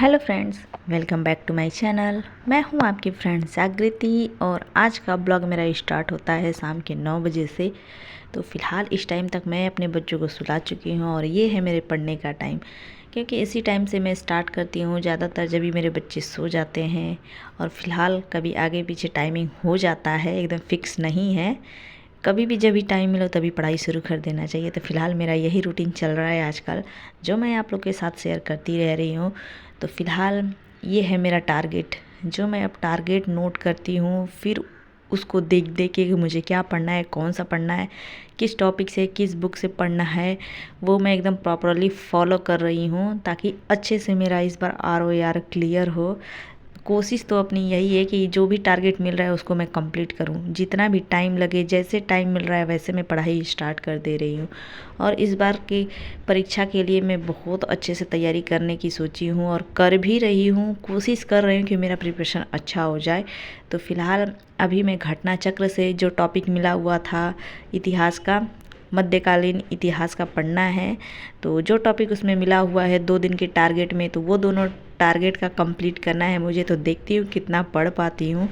Hello friends, welcome back to my channel. मैं हूं आपकी फ्रेंड जागृति और आज का ब्लॉग मेरा स्टार्ट होता है शाम के 9 बजे से। तो फ़िलहाल इस टाइम तक मैं अपने बच्चों को सुला चुकी हूं और ये है मेरे पढ़ने का टाइम, क्योंकि इसी टाइम से मैं स्टार्ट करती हूं ज़्यादातर जब भी मेरे बच्चे सो जाते हैं। और फ़िलहाल कभी आगे पीछे टाइमिंग हो जाता है, एकदम फिक्स नहीं है। कभी भी जब भी टाइम मिलो तभी पढ़ाई शुरू कर देना चाहिए। तो फ़िलहाल मेरा यही रूटीन चल रहा है आजकल, जो मैं आप लोग के साथ शेयर करती रह रही हूँ। तो फ़िलहाल ये है मेरा टारगेट, जो मैं अब टारगेट नोट करती हूँ, फिर उसको देख देख के कि मुझे क्या पढ़ना है, कौन सा पढ़ना है, किस टॉपिक से, किस बुक से पढ़ना है, वो मैं एकदम प्रॉपरली फॉलो कर रही हूँ ताकि अच्छे से मेरा इस बार ROAR क्लियर हो। कोशिश तो अपनी यही है कि जो भी टारगेट मिल रहा है उसको मैं कंप्लीट करूं, जितना भी टाइम लगे, जैसे टाइम मिल रहा है वैसे मैं पढ़ाई स्टार्ट कर दे रही हूं। और इस बार की परीक्षा के लिए मैं बहुत अच्छे से तैयारी करने की सोची हूं और कर भी रही हूं, कोशिश कर रही हूं कि मेरा प्रिपरेशन अच्छा हो जाए। तो फ़िलहाल अभी मैं घटना चक्र से जो टॉपिक मिला हुआ था इतिहास का, मध्यकालीन इतिहास का पढ़ना है। तो जो टॉपिक उसमें मिला हुआ है 2 दिन के टारगेट में, तो वो दोनों टारगेट का कंप्लीट करना है मुझे। तो देखती हूँ कितना पढ़ पाती हूँ,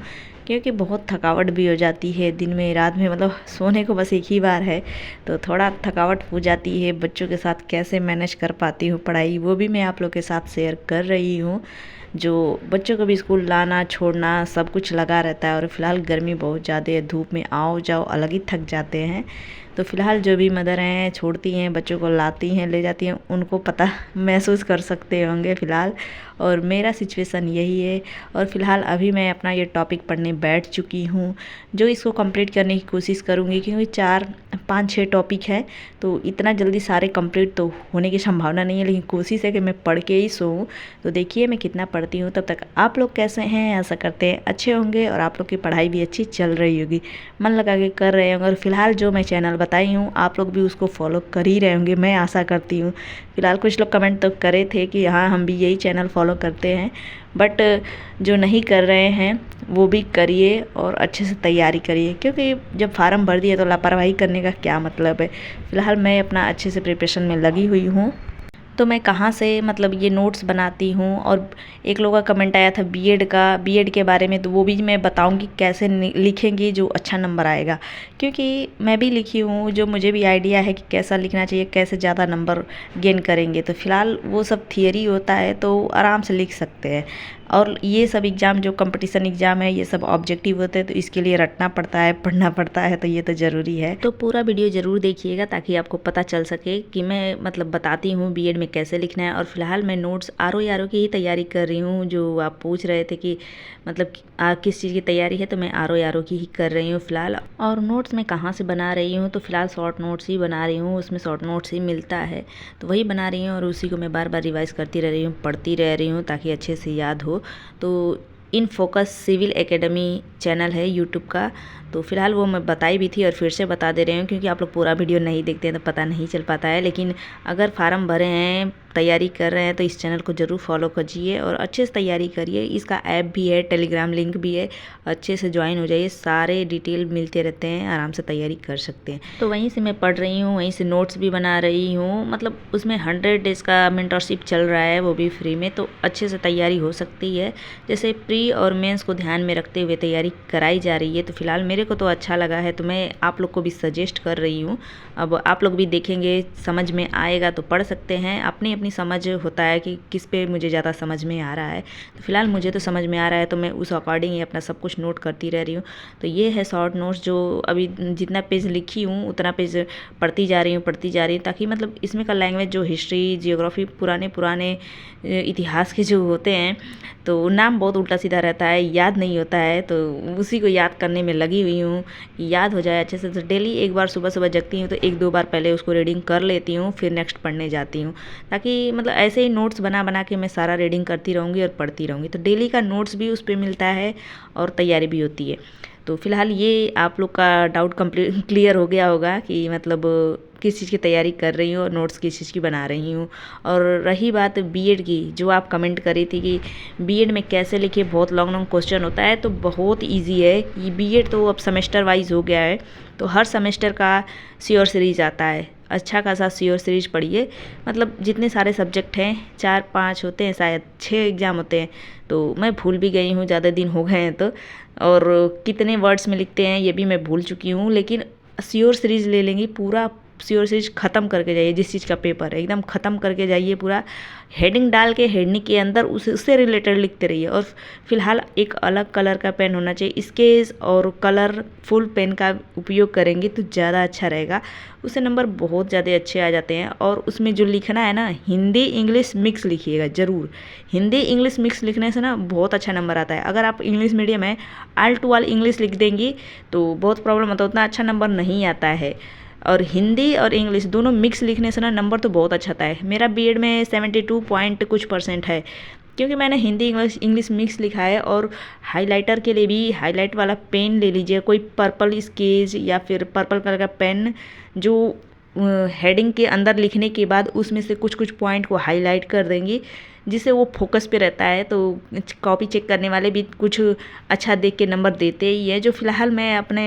क्योंकि बहुत थकावट भी हो जाती है दिन में रात में, मतलब सोने को बस एक ही बार है। तो थोड़ा थकावट हो जाती है। बच्चों के साथ कैसे मैनेज कर पाती हूँ पढ़ाई, वो भी मैं आप लोग के साथ शेयर कर रही हूँ। जो बच्चों को भी स्कूल लाना छोड़ना सब कुछ लगा रहता है और फ़िलहाल गर्मी बहुत ज़्यादा है, धूप में आओ जाओ अलग ही थक जाते हैं। तो फ़िलहाल जो भी मदर हैं छोड़ती हैं बच्चों को, लाती हैं ले जाती हैं, उनको पता महसूस कर सकते होंगे फ़िलहाल। और मेरा सिचुएशन यही है। और फ़िलहाल अभी मैं अपना ये टॉपिक पढ़ने बैठ चुकी हूँ, जो इसको कंप्लीट करने की कोशिश करूँगी, क्योंकि 4-5-6 टॉपिक है। तो इतना जल्दी सारे कंप्लीट तो होने की संभावना नहीं है, लेकिन कोशिश है कि मैं पढ़ के ही सोऊं। तो देखिए मैं कितना पढ़ती हूँ। तब तक आप लोग कैसे हैं, आशा करते हैं अच्छे होंगे और आप लोग की पढ़ाई भी अच्छी चल रही होगी, मन लगा के कर रहे होंगे। और फ़िलहाल जो मैं चैनल बताई हूँ आप लोग भी उसको फॉलो कर ही रहे होंगे, मैं आशा करती हूँ। फ़िलहाल कुछ लोग कमेंट तो करे थे कि हाँ हम भी यही चैनल फॉलो करते हैं, बट जो नहीं कर रहे हैं वो भी करिए और अच्छे से तैयारी करिए, क्योंकि जब फार्म भर दिए तो लापरवाही करने का क्या मतलब है। फ़िलहाल मैं अपना अच्छे से प्रिपरेशन में लगी हुई हूँ। तो मैं कहाँ से मतलब ये नोट्स बनाती हूँ। और एक लोगों का कमेंट आया था बीएड के बारे में, तो वो भी मैं बताऊँगी कैसे लिखेंगी जो अच्छा नंबर आएगा, क्योंकि मैं भी लिखी हूँ, जो मुझे भी आइडिया है कि कैसा लिखना चाहिए, कैसे ज़्यादा नंबर गेन करेंगे। तो फ़िलहाल वो सब थियरी होता है, तो आराम से लिख सकते हैं। और ये सब एग्ज़ाम जो कंपटीशन एग्ज़ाम है ये सब ऑब्जेक्टिव होते हैं, तो इसके लिए रटना पड़ता है, पढ़ना पड़ता है, तो ये तो ज़रूरी है। तो पूरा वीडियो ज़रूर देखिएगा ताकि आपको पता चल सके कि मैं मतलब बताती हूँ बीएड में कैसे लिखना है। और फिलहाल मैं नोट्स ROAR की ही तैयारी कर रही हूँ, जो आप पूछ रहे थे कि मतलब किस चीज़ की तैयारी है, तो मैं ROAR की ही कर रही हूँ फ़िलहाल। और नोट्स मैं कहाँ से बना रही हूँ, तो फ़िलहाल शॉर्ट नोट्स ही बना रही हूँ, उसमें शॉर्ट नोट्स ही मिलता है तो वही बना रही हूँ। और उसी को मैं बार बार रिवाइज़ करती रह रही हूँ, पढ़ती रह रही हूँ ताकि अच्छे से याद हो। तो In Focus Civil Academy channel है यूट्यूब का, तो फ़िलहाल वो मैं बताई भी थी और फिर से बता दे रही हूँ, क्योंकि आप लोग पूरा वीडियो नहीं देखते हैं तो पता नहीं चल पाता है। लेकिन अगर फार्म भरे हैं, तैयारी कर रहे हैं, तो इस चैनल को ज़रूर फॉलो कीजिए और अच्छे से तैयारी करिए। इसका ऐप भी है, टेलीग्राम लिंक भी है, अच्छे से ज्वाइन हो जाइए, सारे डिटेल मिलते रहते हैं, आराम से तैयारी कर सकते हैं। तो वहीं से मैं पढ़ रही हूँ, वहीं से नोट्स भी बना रही हूँ। मतलब उसमें 100 डेज़ का मेंटरशिप चल रहा है, वो भी फ्री में, तो अच्छे से तैयारी हो सकती है। जैसे प्री और मेंस को ध्यान में रखते हुए तैयारी कराई जा रही है। तो फ़िलहाल मेरे को तो अच्छा लगा है, तो मैं आप लोग को भी सजेस्ट कर रही हूँ। अब आप लोग भी देखेंगे, समझ में आएगा तो पढ़ सकते हैं। अपनी अपनी समझ होता है कि किस पे मुझे ज़्यादा समझ में आ रहा है। तो फ़िलहाल मुझे तो समझ में आ रहा है, तो मैं उस अकॉर्डिंग ही अपना सब कुछ नोट करती रह रही हूँ। तो ये है शॉर्ट नोट्स, जो अभी जितना पेज लिखी हूँ उतना पेज पढ़ती जा रही हूँ, ताकि मतलब इसमें का लैंग्वेज जो हिस्ट्री, जियोग्राफी, पुराने इतिहास के जो होते हैं, तो नाम बहुत उल्टा सीधा रहता है, याद नहीं होता है। तो उसी को याद करने में लगी हुई हूँ कि याद हो जाए अच्छे से। तो डेली एक बार सुबह सुबह जगती हूँ तो 1-2 बार पहले उसको रीडिंग कर लेती हूँ, फिर नेक्स्ट पढ़ने जाती हूँ, ताकि मतलब ऐसे ही नोट्स बना बना के मैं सारा रीडिंग करती रहूँगी और पढ़ती रहूँगी। तो डेली का नोट्स भी उस पर मिलता है और तैयारी भी होती है। तो फ़िलहाल ये आप लोग का डाउट क्लियर हो गया होगा कि मतलब किस चीज़ की तैयारी कर रही हूँ और नोट्स किस चीज़ की बना रही हूँ। और रही बात बीएड की, जो आप कमेंट करी थी कि बीएड में कैसे लिखे, बहुत लॉन्ग क्वेश्चन होता है, तो बहुत इजी है। ये बीएड तो अब सेमेस्टर वाइज हो गया है, तो हर सेमेस्टर का श्योर सीरीज आता है। अच्छा खासा श्योर सीरीज पढ़िए। मतलब जितने सारे सब्जेक्ट हैं, 4-5 होते हैं, शायद 6 एग्ज़ाम होते हैं, तो मैं भूल भी गई हूँ, ज़्यादा दिन हो गए हैं तो। और कितने वर्ड्स में लिखते हैं ये भी मैं भूल चुकी हूँ, लेकिन श्योर सीरीज ले लेंगी, पूरा श्योर सीरीज ख़त्म करके जाइए। जिस चीज़ का पेपर है एकदम ख़त्म करके जाइए, पूरा हेडिंग डाल के हेडिंग के अंदर उससे रिलेटेड लिखते रहिए। और फिलहाल एक अलग कलर का पेन होना चाहिए, स्केच और कलरफुल पेन का उपयोग करेंगे तो ज़्यादा अच्छा रहेगा, उससे नंबर बहुत ज़्यादा अच्छे आ जाते हैं। और उसमें जो लिखना है ना, हिंदी इंग्लिश मिक्स लिखिएगा ज़रूर। हिंदी इंग्लिश मिक्स लिखने से ना बहुत अच्छा नंबर आता है। अगर आप इंग्लिश मीडियम है, ऑल टू ऑल इंग्लिश लिख देंगी तो बहुत प्रॉब्लम होता है, उतना अच्छा नंबर नहीं आता है। और हिंदी और इंग्लिश दोनों मिक्स लिखने से ना नंबर तो बहुत अच्छा आता है। मेरा बीएड में 72 पॉइंट कुछ % है, क्योंकि मैंने हिंदी इंग्लिश मिक्स लिखा है। और हाइलाइटर के लिए भी हाईलाइट वाला पेन ले लीजिए, कोई पर्पल स्केच या फिर पर्पल कलर का पेन, जो हेडिंग के अंदर लिखने के बाद उसमें से कुछ कुछ पॉइंट को हाईलाइट कर देंगी, जिससे वो फोकस पे रहता है। तो कॉपी चेक करने वाले भी कुछ अच्छा देख के नंबर देते ही है। जो फ़िलहाल मैं अपने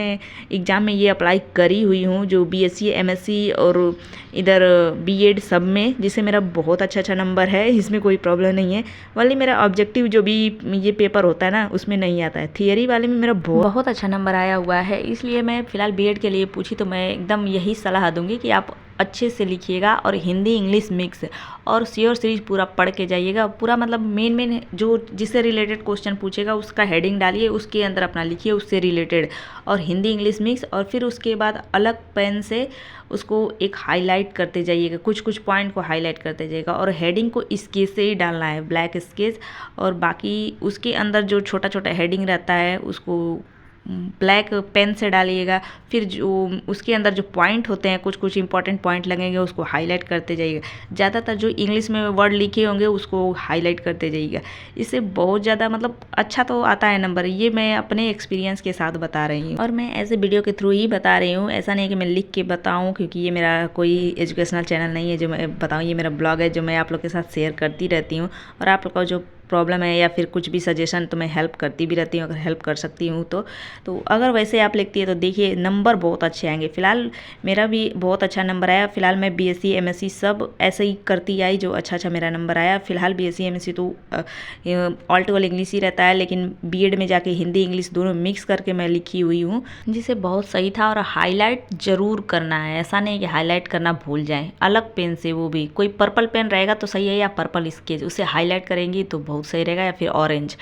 एग्ज़ाम में ये अप्लाई करी हुई हूँ, जो बीएससी एमएससी और इधर बीएड सब में, जिससे मेरा बहुत अच्छा नंबर है, इसमें कोई प्रॉब्लम नहीं है। वाली मेरा ऑब्जेक्टिव जो भी ये पेपर होता है ना, उसमें नहीं आता है। थियरी वाले में मेरा बहुत अच्छा नंबर आया हुआ है, इसलिए मैं फ़िलहाल बीएड के लिए पूछी तो मैं एकदम यही सलाह दूंगी कि आप अच्छे से लिखिएगा और हिंदी इंग्लिश मिक्स और श्योर सीरीज पूरा पढ़ के जाइएगा। पूरा मतलब मेन जो जिससे रिलेटेड क्वेश्चन पूछेगा उसका हेडिंग डालिए, उसके अंदर अपना लिखिए उससे रिलेटेड, और हिंदी इंग्लिश मिक्स। और फिर उसके बाद अलग पेन से उसको एक हाईलाइट करते जाइएगा, कुछ कुछ पॉइंट को हाईलाइट करते जाइएगा। और हेडिंग को स्केच से ही डालना है, ब्लैक स्केच। और बाकी उसके अंदर जो छोटा छोटा हेडिंग रहता है उसको ब्लैक पेन से डालिएगा। फिर जो उसके अंदर जो पॉइंट होते हैं, कुछ कुछ इंपॉर्टेंट पॉइंट लगेंगे, उसको हाईलाइट करते जाइएगा। ज़्यादातर जो इंग्लिश में वर्ड लिखे होंगे उसको हाईलाइट करते जाइएगा। इससे बहुत ज़्यादा मतलब अच्छा तो आता है नंबर। ये मैं अपने एक्सपीरियंस के साथ बता रही हूँ, और मैं ऐसे वीडियो के थ्रू ही बता रही हूँ। ऐसा नहीं कि मैं लिख के बताऊँ, क्योंकि ये मेरा कोई एजुकेशनल चैनल नहीं है जो मैं बताऊँ। ये मेरा ब्लॉग है जो मैं आप लोग के साथ शेयर करती रहती हूँ। और आप लोग का जो प्रॉब्लम है या फिर कुछ भी सजेशन, तो मैं हेल्प करती भी रहती हूँ अगर हेल्प कर सकती हूँ तो अगर वैसे आप लिखती है तो देखिए नंबर बहुत अच्छे आएंगे। फिलहाल मेरा भी बहुत अच्छा नंबर आया। फिलहाल मैं बीएससी एमएससी सब ऐसे ही करती आई, जो अच्छा मेरा नंबर आया। फिलहाल बीएससी एमएससी तो ऑल टू ऑल इंग्लिश ही रहता है, लेकिन बीएड में जाके हिंदी इंग्लिश दोनों मिक्स करके मैं लिखी हुई हूँ, जिसे बहुत सही था। और हाईलाइट ज़रूर करना है, ऐसा नहीं कि हाईलाइट करना भूल जाएं, अलग पेन से, वो भी कोई पर्पल पेन रहेगा तो सही है, या पर्पल स्केच, उससे हाईलाइट करेंगी तो बहुत सही रहेगा, या फिर ऑरेंज।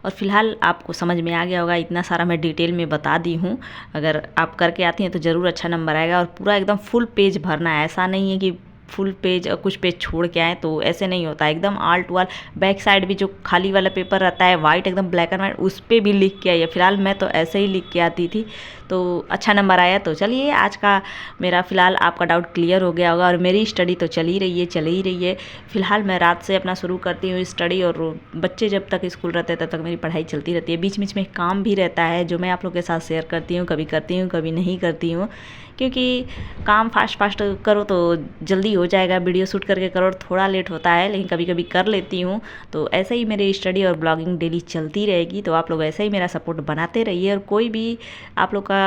और फिलहाल आपको समझ में आ गया होगा, इतना सारा मैं डिटेल में बता दी हूँ। अगर आप करके आती हैं तो ज़रूर अच्छा नंबर आएगा। और पूरा एकदम फुल पेज भरना है, ऐसा नहीं है कि फुल पेज और कुछ पेज छोड़ के आए, तो ऐसे नहीं होता। एकदम all to all back side भी जो खाली वाला पेपर रहता है वाइट, एकदम ब्लैक एंड वाइट, उस पर भी लिख के आइए। फिलहाल मैं तो ऐसे ही लिख के आती थी, तो अच्छा नंबर आया। तो चलिए, आज का मेरा फ़िलहाल आपका डाउट क्लियर हो गया होगा। और मेरी स्टडी तो चल ही रही है। फ़िलहाल मैं रात से अपना शुरू करती हूँ स्टडी, और बच्चे जब तक स्कूल रहते हैं तब तक मेरी पढ़ाई चलती रहती है। बीच बीच में काम भी रहता है जो मैं आप लोग के साथ शेयर करती हूँ, कभी करती हूँ कभी नहीं करती हूँ, क्योंकि काम फास्ट करो तो जल्दी हो जाएगा, वीडियो शूट करके करो थोड़ा लेट होता है, लेकिन कभी कभी कर लेती हूँ। तो ऐसे ही मेरी स्टडी और ब्लॉगिंग डेली चलती रहेगी। तो आप लोग ऐसे ही मेरा सपोर्ट बनाते रहिए, और कोई भी आप लोग का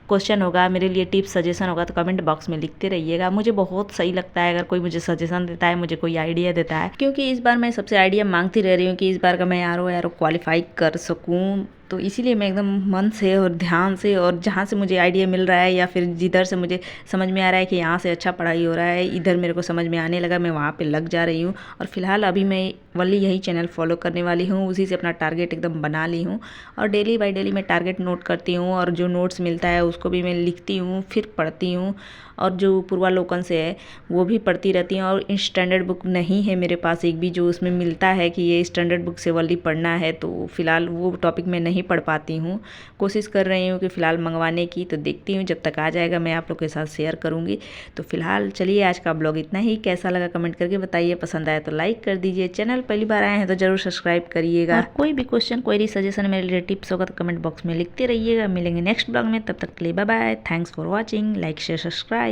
क्वेश्चन होगा, मेरे लिए टिप्स सजेशन होगा, तो कमेंट बॉक्स में लिखते रहिएगा। मुझे बहुत सही लगता है अगर कोई मुझे सजेशन देता है, मुझे कोई आइडिया देता है, क्योंकि इस बार मैं सबसे आइडिया मांगती रह रही हूँ कि इस बार का मैं आर क्वालिफाई कर सकूँ। तो इसीलिए मैं एकदम मन से और ध्यान से, और जहाँ से मुझे आइडिया मिल रहा है या फिर जिधर से मुझे समझ में आ रहा है कि यहाँ से अच्छा पढ़ाई हो रहा है, इधर मेरे को समझ में आने लगा, मैं वहाँ पे लग जा रही हूँ। और फिलहाल अभी मैं वही यही चैनल फॉलो करने वाली हूँ, उसी से अपना टारगेट एकदम बना ली हूँ। और डेली बाय डेली मैं टारगेट नोट करती हूँ, और जो नोट्स मिलता है उसको भी मैं लिखती हूँ, फिर पढ़ती हूँ। और जो पूर्वालोकन से है वो भी पढ़ती रहती हूँ। और स्टैंडर्ड बुक नहीं है मेरे पास एक भी, जो उसमें मिलता है कि ये स्टैंडर्ड बुक से वाली पढ़ना है, तो फिलहाल वो टॉपिक मैं नहीं पढ़ पाती हूँ। कोशिश कर रही हूँ कि फ़िलहाल मंगवाने की, तो देखती हूँ जब तक आ जाएगा मैं आप लोग के साथ शेयर करूँगी। तो फिलहाल चलिए, आज का ब्लॉग इतना ही। कैसा लगा कमेंट करके बताइए, पसंद आया तो लाइक कर दीजिए, चैनल पहली बार आए हैं तो ज़रूर सब्सक्राइब करिएगा। और कोई भी क्वेश्चन क्वेरी सजेशन मेरे लिए टिप्स होगा तो कमेंट बॉक्स में लिखते रहिएगा। मिलेंगे नेक्स्ट ब्लॉग में, तब तक के लिए bye bye. Thanks for watching, like share subscribe.